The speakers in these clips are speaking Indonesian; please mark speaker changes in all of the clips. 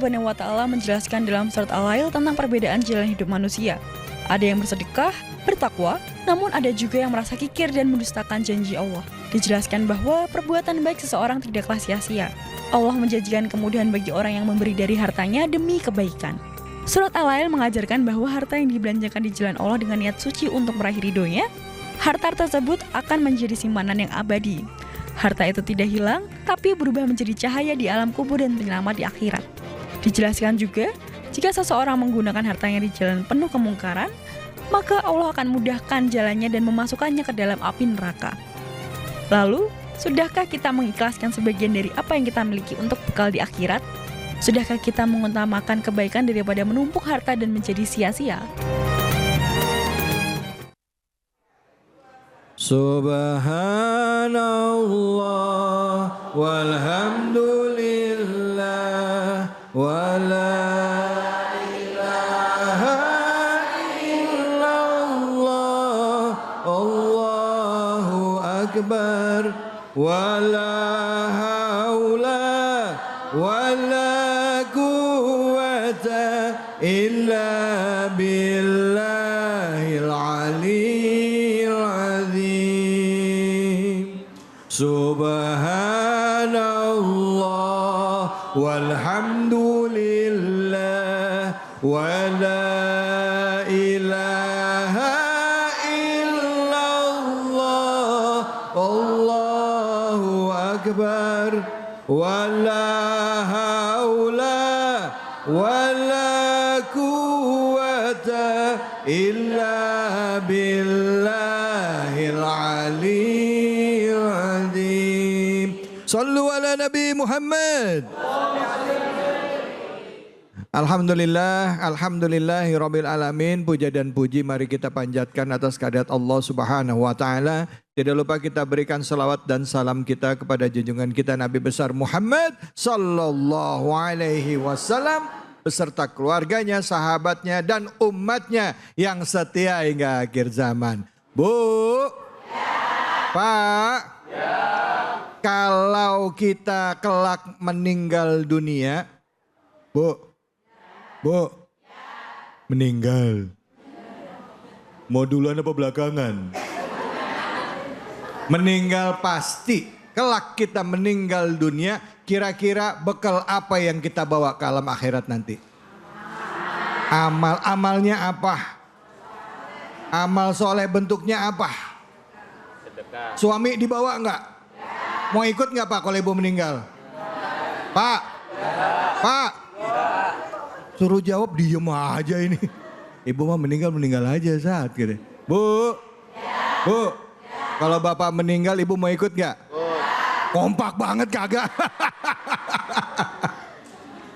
Speaker 1: Subhanahu wa Ta'ala menjelaskan dalam surat Al-Lail tentang perbedaan jalan hidup manusia. Ada yang bersedekah, bertakwa, namun ada juga yang merasa kikir dan mendustakan janji Allah. Dijelaskan bahwa perbuatan baik seseorang tidaklah sia-sia. Allah menjanjikan kemudahan bagi orang yang memberi dari hartanya demi kebaikan. Surat Al-Lail mengajarkan bahwa harta yang dibelanjakan di jalan Allah dengan niat suci untuk meraih ridhonya, harta tersebut akan menjadi simpanan yang abadi. Harta itu tidak hilang, tapi berubah menjadi cahaya di alam kubur dan penyelamat di akhirat. Dijelaskan juga, jika seseorang menggunakan hartanya di jalan penuh kemungkaran, maka Allah akan mudahkan jalannya dan memasukkannya ke dalam api neraka. Lalu, sudahkah kita mengikhlaskan sebagian dari apa yang kita miliki untuk bekal di akhirat? Sudahkah kita mengutamakan kebaikan daripada menumpuk harta dan menjadi sia-sia?
Speaker 2: Subhanallah walhamdulillah wala ilaha illallah Allahu akbar wala haula wala quwwata illa billahil aliyyil azim. Subhanallah walhamdulillah wala ilaha illallah Allahu akbar wala haula wala quwwata illa billahil aliyyil azim. Sallu ala Nabi Muhammad. Alhamdulillah, alhamdulillahi rabbil alamin. Puja dan puji mari kita panjatkan atas kehadirat Allah Subhanahu wa taala. Tidak lupa kita berikan salawat dan salam kita kepada junjungan kita Nabi besar Muhammad sallallahu alaihi wasallam beserta keluarganya, sahabatnya dan umatnya yang setia hingga akhir zaman. Bu, Pak, kalau kita kelak meninggal dunia, Bu, meninggal. Mau duluan apa belakangan? Meninggal pasti. Kelak kita meninggal dunia, kira-kira bekal apa yang kita bawa ke alam akhirat nanti? Amalnya apa? Amal soleh bentuknya apa?
Speaker 3: Sedekah.
Speaker 2: Suami dibawa enggak? Mau ikut enggak Pak kalau ibu meninggal? Pak? Pak? Suruh jawab diem aja ini. Ibu mah meninggal aja saat gitu. Bu? Kalau bapak meninggal ibu mau ikut gak? Kompak banget kagak.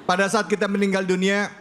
Speaker 2: Pada saat kita meninggal dunia,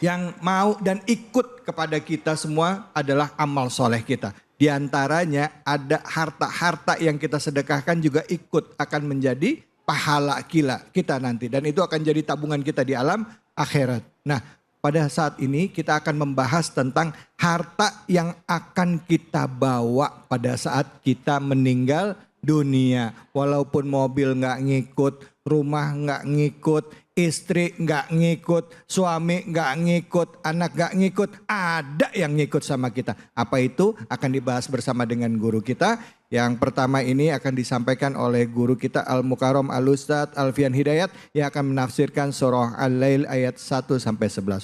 Speaker 2: yang mau dan ikut kepada kita semua adalah amal soleh kita. Di antaranya ada harta-harta yang kita sedekahkan juga ikut akan menjadi pahala kita nanti. Dan itu akan jadi tabungan kita di alam akhirat. Nah, pada saat ini kita akan membahas tentang harta yang akan kita bawa pada saat kita meninggal dunia. Walaupun mobil nggak ngikut, rumah nggak ngikut, istri nggak ngikut, suami nggak ngikut, anak nggak ngikut, ada yang ngikut sama kita. Apa itu? Akan dibahas bersama dengan guru kita. Yang pertama ini akan disampaikan oleh guru kita Al-Mukarram Al-Ustadz Alfian Hidayat yang akan menafsirkan surah Al-Lail ayat 1-11.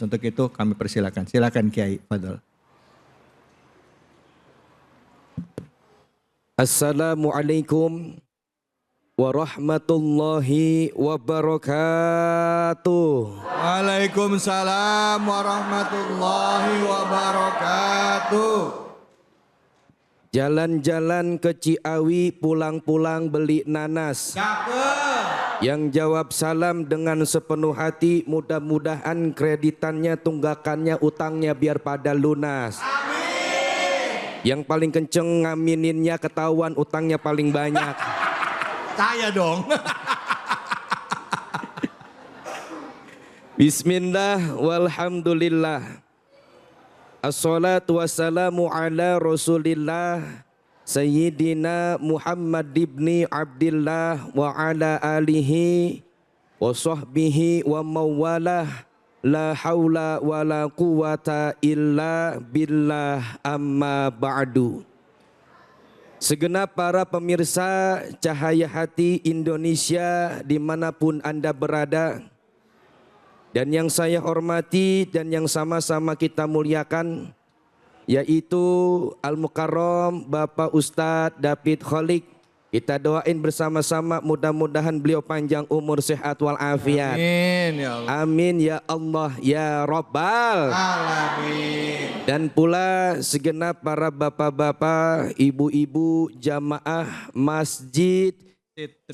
Speaker 2: Untuk itu kami persilakan. Silakan Kiai, fadhol.
Speaker 3: Assalamualaikum warahmatullahi wabarakatuh.
Speaker 2: Waalaikumsalam warahmatullahi wabarakatuh.
Speaker 3: Jalan-jalan ke Ciawi, pulang-pulang beli nanas.
Speaker 2: Cakep.
Speaker 3: Yang jawab salam dengan sepenuh hati, mudah-mudahan kreditannya, tunggakannya, utangnya biar pada lunas.
Speaker 2: Amin.
Speaker 3: Yang paling kenceng ngamininnya ketahuan utangnya paling banyak.
Speaker 2: Saya dong.
Speaker 3: Bismillah walhamdulillah. Assalatu wassalamu ala rasulillah Sayyidina Muhammad ibni Abdillah wa ala alihi wa sahbihi wa mawalah. La haula wa la quwata illa billah amma ba'du. Segenap para pemirsa Cahaya Hati Indonesia dimanapun Anda berada, dan yang saya hormati dan yang sama-sama kita muliakan, yaitu Al-Mukarram Bapak Ustadz David Kholik. Kita doain bersama-sama mudah-mudahan beliau panjang umur, sehat walafiat.
Speaker 2: Amin ya Allah.
Speaker 3: Amin ya Allah ya Rabbal
Speaker 2: Alamin.
Speaker 3: Dan pula segenap para bapak-bapak, ibu-ibu jamaah Masjid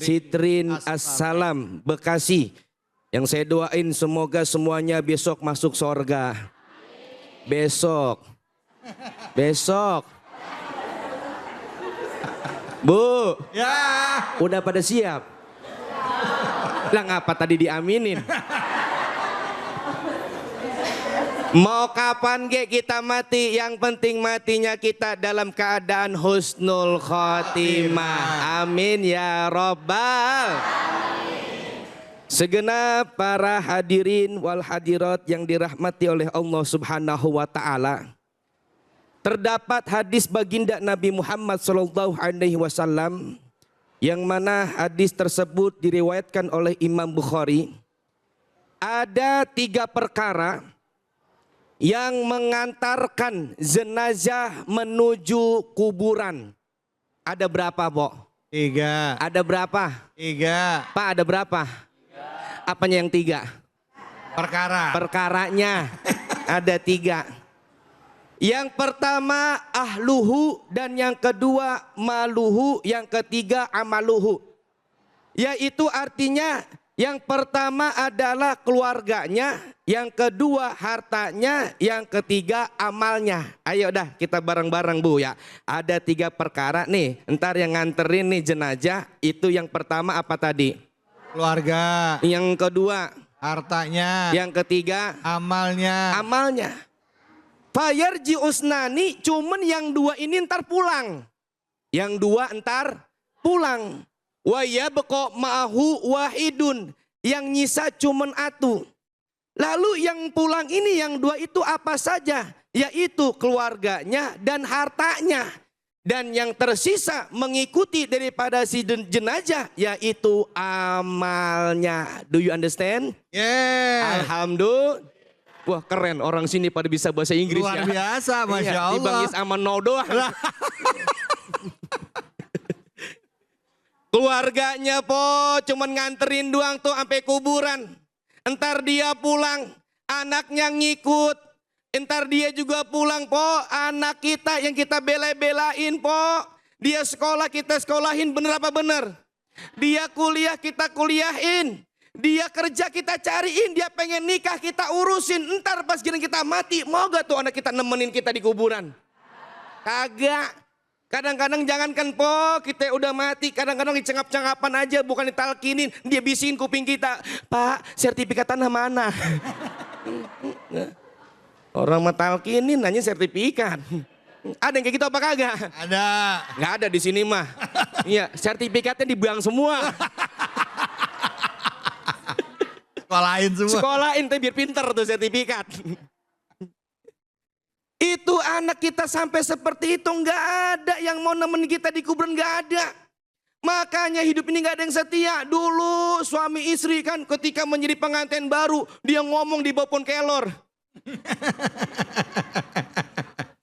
Speaker 3: Sitrin Assalam Bekasi, yang saya doain semoga semuanya besok masuk surga. Besok. Bu,
Speaker 2: Ya.
Speaker 3: udah pada siap? Lah ngapa tadi diaminin? Mau kapan kita mati? Yang penting matinya kita dalam keadaan husnul khotimah. Amin ya Rabbal. Segenap para hadirin wal hadirat yang dirahmati oleh Allah Subhanahu wa taala. Terdapat hadis baginda Nabi Muhammad SAW yang mana hadis tersebut diriwayatkan oleh Imam Bukhari. Ada 3 perkara yang mengantarkan jenazah menuju kuburan. Ada berapa, Bo?
Speaker 2: 3.
Speaker 3: Ada berapa?
Speaker 2: 3.
Speaker 3: Pak, ada berapa? Apanya yang 3?
Speaker 2: Perkara.
Speaker 3: Perkaranya ada 3. Yang pertama ahluhu, dan yang kedua maluhu, yang ketiga amaluhu. Yaitu artinya yang pertama adalah keluarganya, yang kedua hartanya, yang ketiga amalnya. Ayo dah kita bareng-bareng Bu ya. Ada 3 perkara nih, entar yang nganterin nih jenazah. Itu yang pertama apa tadi?
Speaker 2: Keluarga.
Speaker 3: Yang kedua
Speaker 2: Hartanya.
Speaker 3: yang ketiga
Speaker 2: Amalnya.
Speaker 3: amalnya. Fayarji usnani, cuman yang 2 ini ntar pulang. Yang 2 ntar pulang. Wa yabqa ma'ahu wahidun, yang nyisa cuman atu. Lalu yang pulang ini yang 2 itu apa saja? Yaitu keluarganya dan hartanya. Dan yang tersisa mengikuti daripada si jenazah yaitu amalnya. Do you understand?
Speaker 2: Yeah.
Speaker 3: Alhamdulillah. Wah keren, orang sini pada bisa bahasa Inggris.
Speaker 2: Luar
Speaker 3: ya.
Speaker 2: biasa, Masya
Speaker 3: Iya,
Speaker 2: Allah.
Speaker 3: dibangis sama no doang. Keluarganya po cuman nganterin doang tuh sampai kuburan. Entar dia pulang, anaknya ngikut. Entar dia juga pulang po, anak kita yang kita bela-belain po. Dia sekolah kita sekolahin, bener apa bener? Dia kuliah kita kuliahin. Dia kerja kita cariin, dia pengen nikah kita urusin. Entar pas gini kita mati, mau gak tuh anak kita nemenin kita di kuburan? Kagak. Kadang-kadang jangankan po, kita udah mati, kadang-kadang dicengap-cengapan aja, bukan ditalkinin. Dia bisikin kuping kita, Pak sertifikat tanah mana? Orang mah talkinin nanya sertifikat. Ada yang kayak gitu apa kagak?
Speaker 2: Ada.
Speaker 3: Nggak ada di sini mah. Iya, sertifikatnya dibuang semua.
Speaker 2: Sekolahin semua.
Speaker 3: Sekolahin tuh biar pinter tuh sertifikat. Itu anak kita sampai seperti itu, nggak ada yang mau nemenin kita di kuburan, nggak ada. Makanya hidup ini nggak ada yang setia. Dulu suami istri kan ketika menjadi pengantin baru, dia ngomong di bawah pohon kelor.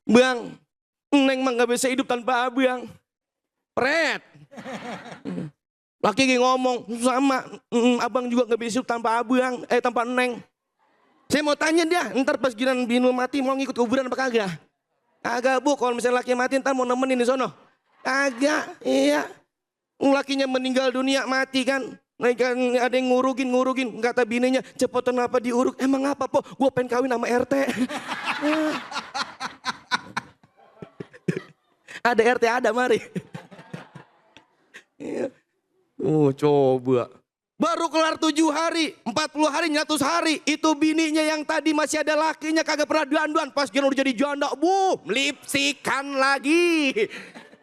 Speaker 3: Bang, Neng mah nggak bisa hidup tanpa abang. Pret. Laki ngomong sama, abang juga nggak bisa hidup tanpa abang, tanpa Neng. Saya mau tanya dia, ntar pas giliran bini mati mau ngikut kuburan apa kagak? Kagak Bu, kalau misalnya laki mati ntar mau nemenin di sono. Kagak, iya. Lakinya meninggal dunia mati kan. Ada yang ngurugin, kata bininya, cepetan apa diuruk. Emang apa po? Gue pengen kawin sama RT. Ada RT ada mari. Coba. Baru kelar 7 hari, 40 hari, 100 hari. Itu bininya yang tadi masih ada lakinya kagak pernah dandan. Pas dia udah jadi janda, lipsikan lagi.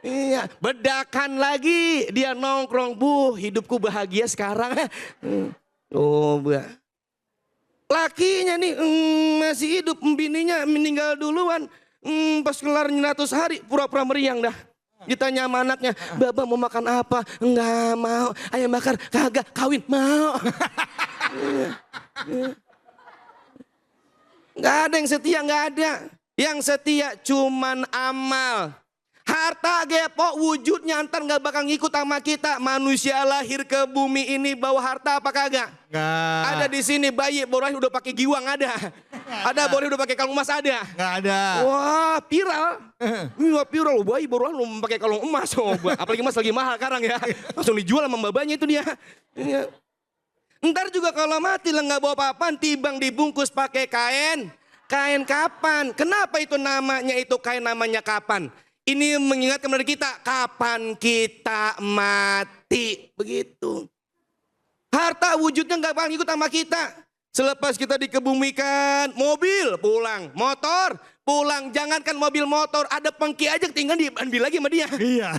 Speaker 3: Iya, bedakan lagi. Dia nongkrong, hidupku bahagia sekarang. Coba. Lakinya nih masih hidup, bininya meninggal duluan. Pas kelar 100 hari pura-pura meriang dah. Ditanya sama anaknya, Baba mau makan apa? Enggak mau. Ayam bakar, kagak. Kawin, mau. Enggak ada yang setia, enggak ada. Yang setia cuman amal. Harta gepo wujudnya ntar gak bakal ngikut sama kita. Manusia lahir ke bumi ini bawa harta apa kagak?
Speaker 2: Enggak.
Speaker 3: Ada di sini bayi baru lahir udah pakai giwang ada. Ada baru udah pakai kalung emas ada.
Speaker 2: Enggak ada.
Speaker 3: Wah viral. Wah viral loh, bayi baru lahir lu pakai kalung emas. Oh, apalagi emas lagi mahal sekarang ya. Langsung dijual sama babanya itu dia. Iya. Ntar juga kalau mati lah nggak bawa apa-apaan, timbang dibungkus pakai kain. Kain kapan? Kenapa itu namanya itu kain namanya kapan? Ini mengingatkan dari kita, kapan kita mati. Begitu. Harta wujudnya gak bakal ikut sama kita. Selepas kita dikebumikan, mobil pulang, motor pulang. Jangankan mobil motor, ada pengki aja ketinggalan diambil lagi sama dia.
Speaker 2: Iya.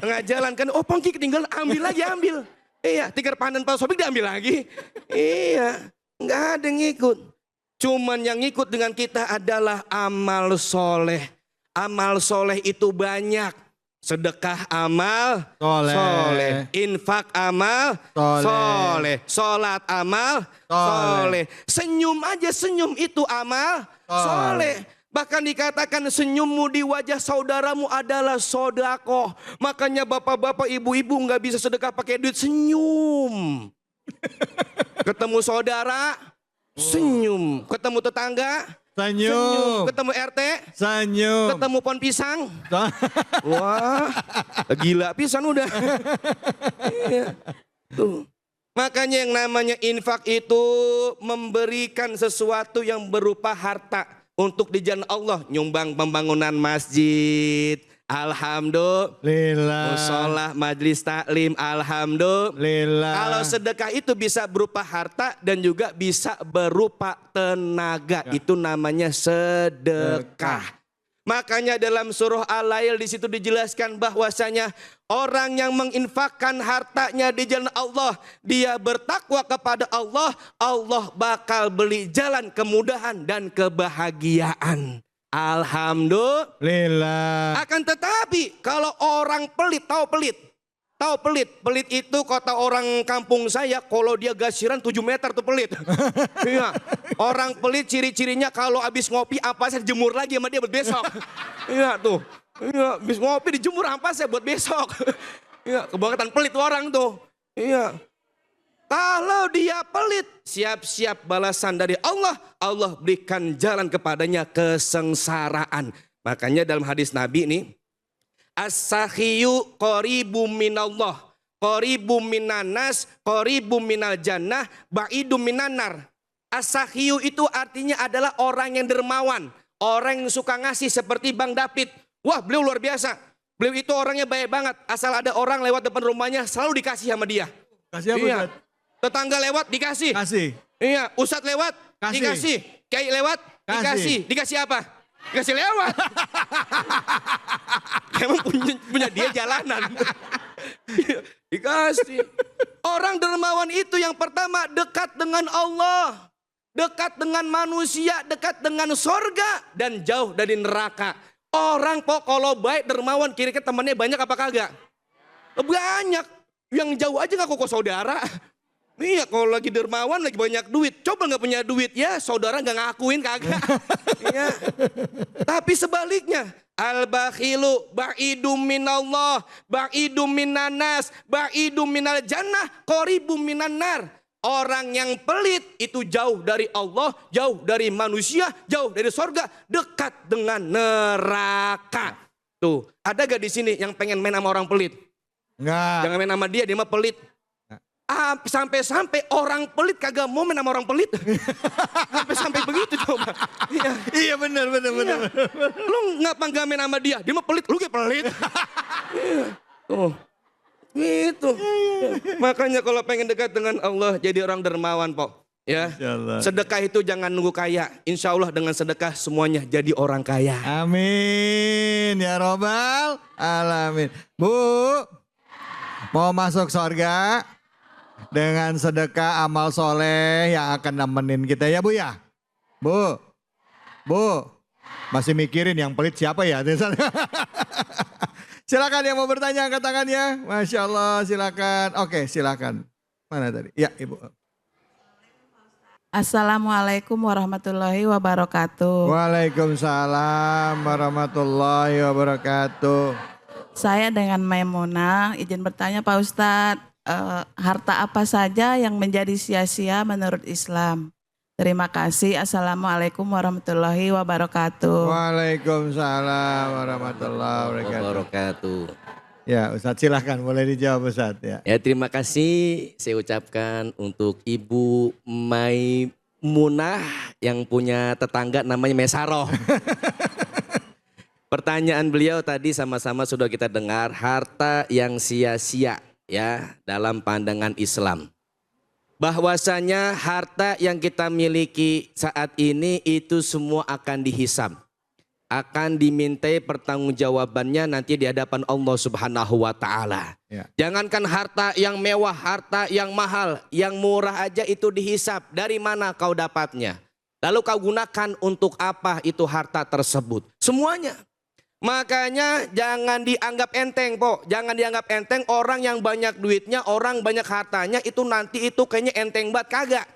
Speaker 3: Tengah jalan kan, oh pengki ketinggalan, ambil lagi ambil. Iya, tikar pandan Pak Sobik diambil lagi. Iya, gak ada yang ngikut. Cuman yang ngikut dengan kita adalah amal soleh. Amal soleh itu banyak. Sedekah amal soleh. Infak amal soleh. Sholat amal soleh. Senyum aja senyum itu amal soleh. Bahkan dikatakan senyummu di wajah saudaramu adalah sodakoh. Makanya bapak-bapak ibu-ibu gak bisa sedekah pakai duit, senyum. Ketemu saudara senyum. Ketemu tetangga senyum. Ketemu RT senyum. Ketemu pohon pisang. Wah, gila pisan udah. Iya. Tuh. Makanya yang namanya infak itu memberikan sesuatu yang berupa harta untuk di jalan Allah. Nyumbang pembangunan masjid, alhamdulillah. Musola, majlis taklim, alhamdulillah. Kalau sedekah itu bisa berupa harta dan juga bisa berupa tenaga. Ya. Itu namanya sedekah. Makanya dalam surah Al-Lail di situ dijelaskan bahwasanya orang yang menginfakkan hartanya di jalan Allah, dia bertakwa kepada Allah, Allah bakal beli jalan kemudahan dan kebahagiaan. Alhamdulillah. Akan tetapi kalau orang pelit, tahu pelit? Tahu pelit? Pelit itu kata orang kampung saya, kalau dia gasiran 7 meter tuh pelit. Iya. Orang pelit ciri-cirinya kalau habis ngopi ampasnya dijemur lagi sama dia buat besok. Iya tuh. Iya, habis ngopi dijemur ampasnya buat besok. Iya, kebangetan pelit orang tuh. Iya. Kalau dia pelit, siap-siap balasan dari Allah. Allah berikan jalan kepadanya kesengsaraan. Makanya dalam hadis Nabi ini, as-sakhiyu qaribum minallah, qaribum minanas, qaribum minal jannah, ba'idum minanar. As-sakhiyu itu artinya adalah orang yang dermawan, orang yang suka ngasih seperti Bang David. Wah, beliau luar biasa. Beliau itu orangnya baik banget. Asal ada orang lewat depan rumahnya selalu dikasih sama dia.
Speaker 2: Kasih apa?
Speaker 3: Iya. Tetangga lewat dikasih.
Speaker 2: Kasih.
Speaker 3: Iya, ustadz lewat
Speaker 2: kasih.
Speaker 3: Dikasih. Kiai lewat dikasih. Dikasih apa? Dikasih lewat. Emang punya dia jalanan. Dikasih. Orang dermawan itu yang pertama dekat dengan Allah. Dekat dengan manusia, dekat dengan sorga dan jauh dari neraka. Orang kalau baik dermawan kira-kira temannya banyak apa kagak? Banyak. Yang jauh aja ngaku kok saudara. Iya, kalau lagi dermawan, lagi banyak duit. Coba nggak punya duit, ya saudara nggak ngakuin kagak. Iya. Tapi sebaliknya, al-bakhilu ba'idum minallah, ba'idum minanas, ba'idum minal jannah, qaribum minan nar. Orang yang pelit itu jauh dari Allah, jauh dari manusia, jauh dari sorga, dekat dengan neraka. Tuh, ada gak di sini yang pengen main sama orang pelit?
Speaker 2: Enggak.
Speaker 3: Jangan main sama dia mah pelit. Sampai-sampai orang pelit kagak mau main sama orang pelit. Sampai begitu coba. Iya,
Speaker 2: Iya benar.
Speaker 3: Lu ngapa nggak main sama dia? Dia mah pelit, lu kayak pelit. Iya. Tuh. Gitu. Makanya kalau pengen dekat dengan Allah jadi orang dermawan, Pok. Ya. Sedekah itu jangan nunggu kaya. Insya Allah dengan sedekah semuanya jadi orang kaya.
Speaker 2: Amin ya robbal alamin. Bu, mau masuk surga? Dengan sedekah amal soleh yang akan nemenin kita ya Bu ya. Bu, Bu, masih mikirin yang pelit siapa ya? Silakan yang mau bertanya angkat tangannya. Masya Allah silakan. Oke silakan. Mana tadi? Ya Ibu.
Speaker 4: Assalamualaikum warahmatullahi wabarakatuh.
Speaker 2: Waalaikumsalam warahmatullahi wabarakatuh.
Speaker 4: Saya dengan Maimunah izin bertanya Pak Ustadz, harta apa saja yang menjadi sia-sia menurut Islam? Terima kasih. Assalamualaikum warahmatullahi wabarakatuh.
Speaker 2: Waalaikumsalam warahmatullahi wabarakatuh. Ya Ustadz silahkan boleh dijawab Ustadz ya.
Speaker 3: Ya terima kasih saya ucapkan untuk Ibu Maimunah yang punya tetangga namanya Mesaroh. Pertanyaan beliau tadi sama-sama sudah kita dengar, harta yang sia-sia ya dalam pandangan Islam. Bahwasanya harta yang kita miliki saat ini itu semua akan dihisab. Akan dimintai pertanggungjawabannya nanti di hadapan Allah Subhanahu wa taala.
Speaker 2: Ya.
Speaker 3: Jangankan harta yang mewah, harta yang mahal, yang murah aja itu dihisab. Dari mana kau dapatnya? Lalu kau gunakan untuk apa itu harta tersebut? Semuanya. Makanya jangan dianggap enteng, Po. Jangan dianggap enteng orang yang banyak duitnya, orang banyak hartanya itu nanti itu kayaknya enteng banget, kagak.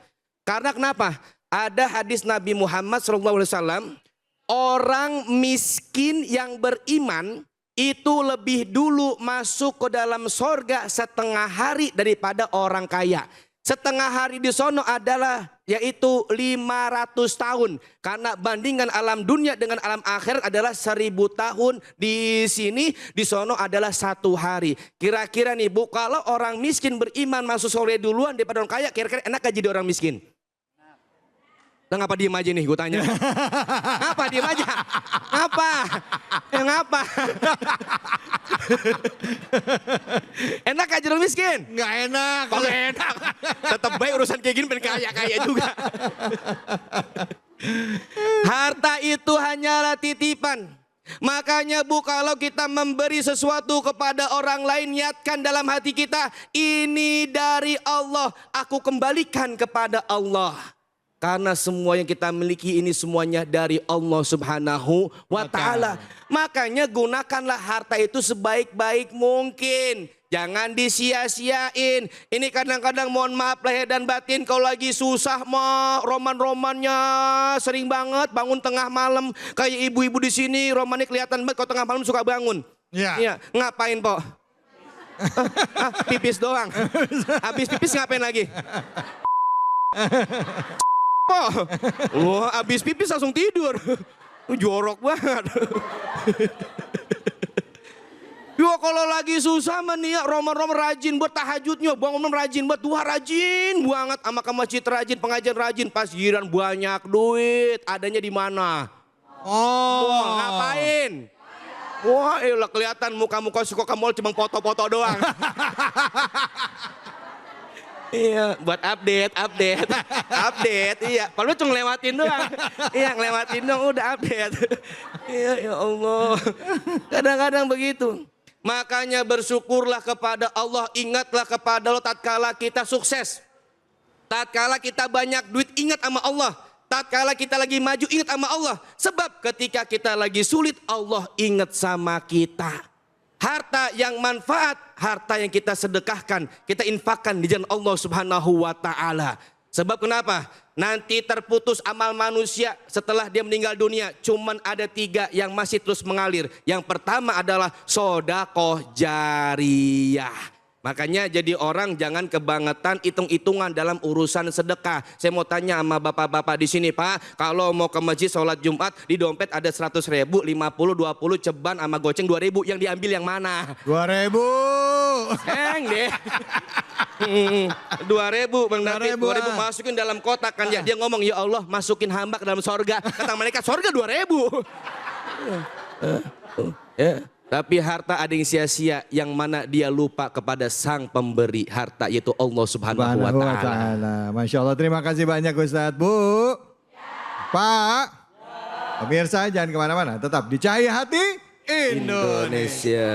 Speaker 3: Karena kenapa? Ada hadis Nabi Muhammad SAW, orang miskin yang beriman itu lebih dulu masuk ke dalam sorga setengah hari daripada orang kaya. Setengah hari di sono adalah yaitu 500 tahun. Karena bandingan alam dunia dengan alam akhirat adalah 1000 tahun. Di sini, di sono adalah 1 hari. Kira-kira nih Bu, kalau orang miskin beriman masuk surga duluan daripada orang kaya, kira-kira enak gak jadi orang miskin? Nah, ngapa diem aja nih gue tanya? Ngapa diem aja? Ngapa? Ngapa? Enak aja orang miskin?
Speaker 2: Nggak enak.
Speaker 3: Kalau enak, tetap baik urusan kayak gini pengen kaya-kaya juga. Harta itu hanyalah titipan. Makanya Bu, kalau kita memberi sesuatu kepada orang lain, niatkan dalam hati kita, ini dari Allah, aku kembalikan kepada Allah. Karena semua yang kita miliki ini semuanya dari Allah Subhanahu wa ta'ala. Makanya gunakanlah harta itu sebaik-baik mungkin. Jangan disia-siain. Ini kadang-kadang mohon maaf lahir dan batin, kalau lagi susah mah roman-romannya sering banget bangun tengah malam. Kayak ibu-ibu di sini romannya kelihatan banget kalau tengah malam suka bangun. Iya. Ngapain, Po? Pipis doang. Habis pipis ngapain lagi? Abis pipis langsung tidur. Jorok banget. Yo kalau lagi susah menia roman-roman rajin buat tahajudnya, bangun rajin buat duha rajin banget, sama ke masjid rajin, pengajian rajin, pas giliran banyak duit, adanya di mana? Wah, ngapain? Wah, elah kelihatan muka-muka suka ke mall cuma foto-foto doang. Iya, buat update, iya. Padahal cuma ngelewatin doang. Iya, ngelewatin doang udah update. Iya, ya Allah. Kadang-kadang begitu. Makanya bersyukurlah kepada Allah, ingatlah kepada Allah tatkala kita sukses. Tatkala kita banyak duit, ingat sama Allah. Tatkala kita lagi maju, ingat sama Allah. Sebab ketika kita lagi sulit, Allah ingat sama kita. Harta yang manfaat, harta yang kita sedekahkan, kita infakkan di jalan Allah Subhanahu wa ta'ala. Sebab kenapa? Nanti terputus amal manusia setelah dia meninggal dunia. Cuman ada 3 yang masih terus mengalir. Yang pertama adalah sedekah jariyah. Makanya jadi orang jangan kebangetan hitung-hitungan dalam urusan sedekah. Saya mau tanya sama bapak-bapak di sini, Pak, kalau mau ke masjid sholat Jumat di dompet ada 100.000, 50, 20 ceban sama goceng 2.000, yang diambil yang mana?
Speaker 2: 2.000.
Speaker 3: Deh. 2.000 Bang David, 2.000 masukin dalam kotak kan ya. Dia ngomong, ya Allah masukin hamba ke dalam sorga. Kata malaikat, sorga 2.000. Ya. Tapi harta ada yang sia-sia, yang mana dia lupa kepada sang pemberi harta, yaitu Allah Subhanahu wa ta'ala.
Speaker 2: Masya Allah, terima kasih banyak Ustadz. Bu, Pak, pemirsa jangan kemana-mana, tetap di Cahaya Hati Indonesia.